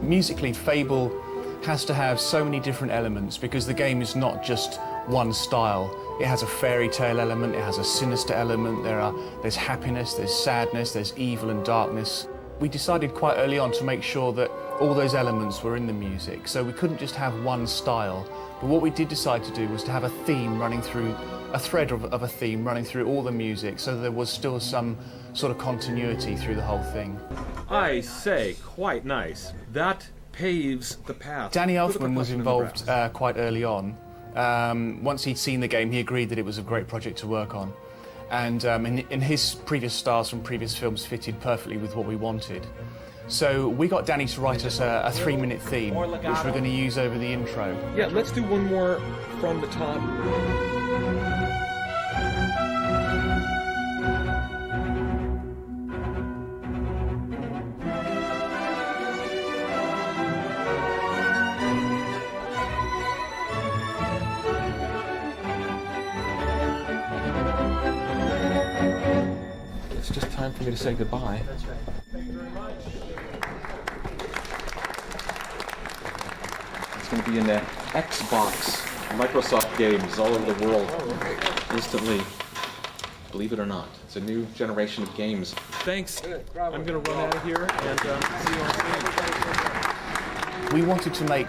Musically, Fable has to have so many different elements because the game is not just one style. It has a fairy tale element, it has a sinister element, there's happiness, there's sadness, there's evil and darkness. We decided quite early on to make sure that all those elements were in the music, so we couldn't just have one style. But what we did decide to do was to have a theme running through, a thread of a theme running through all the music, so there was still some sort of continuity through the whole thing. I say, quite nice. That paves the path. Danny Elfman was involved quite early on. Once he'd seen the game, he agreed that it was a great project to work on. And in his previous styles from previous films fitted perfectly with what we wanted. So we got Danny to write us a 3-minute theme, which we're going to use over the intro. Yeah, let's do one more from the top. It's just time for me to say goodbye. That's right. Thank you very much. It's going to be in the Xbox, Microsoft games all over the world instantly. Believe it or not, it's a new generation of games. Thanks. I'm going to run out of here and see you on stage. We wanted to make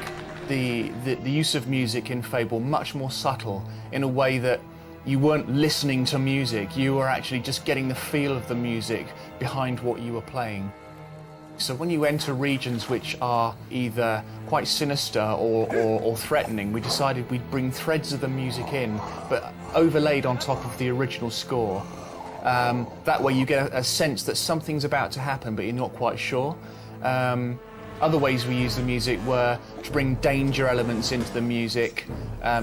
the use of music in Fable much more subtle, in a way that you weren't listening to music, you were actually just getting the feel of the music behind what you were playing. So when you enter regions which are either quite sinister or threatening, we decided we'd bring threads of the music in, but overlaid on top of the original score. That way you get a sense that something's about to happen, but you're not quite sure. Other ways we use the music were to bring danger elements into the music.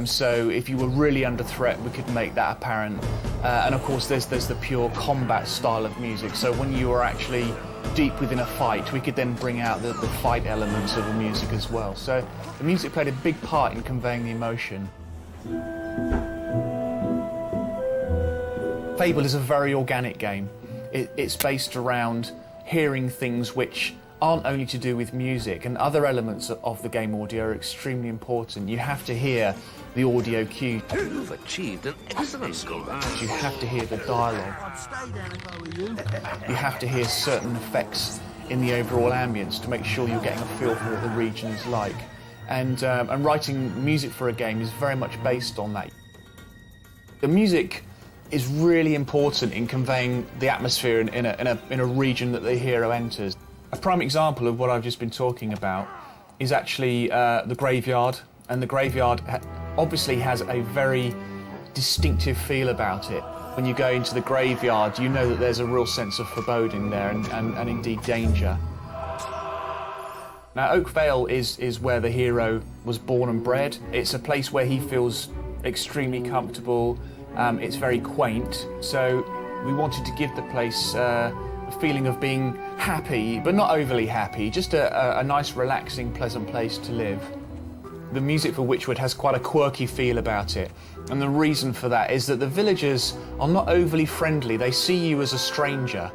So if you were really under threat, we could make that apparent. And of course, there's the pure combat style of music. So when you were actually deep within a fight, we could then bring out the fight elements of the music as well. So the music played a big part in conveying the emotion. Fable is a very organic game. It's based around hearing things which aren't only to do with music, and other elements of the game audio are extremely important. You have to hear the audio cue. You've achieved an excellent score. You have to hear the dialogue. You have to hear certain effects in the overall ambience to make sure you're getting a feel for what the region's like. And writing music for a game is very much based on that. The music is really important in conveying the atmosphere in a region that the hero enters. A prime example of what I've just been talking about is actually the graveyard, and the graveyard obviously has a very distinctive feel about it. When you go into the graveyard, you know that there's a real sense of foreboding there and indeed danger. Now, Oak Vale is where the hero was born and bred. It's a place where he feels extremely comfortable. It's very quaint, so we wanted to give the place a feeling of being happy, but not overly happy, just a nice, relaxing, pleasant place to live. The music for Witchwood has quite a quirky feel about it, and the reason for that is that the villagers are not overly friendly. They see you as a stranger.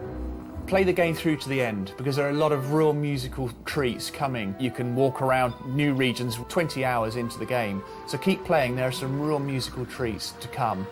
Play the game through to the end, because there are a lot of real musical treats coming. You can walk around new regions 20 hours into the game, so keep playing. There are some real musical treats to come.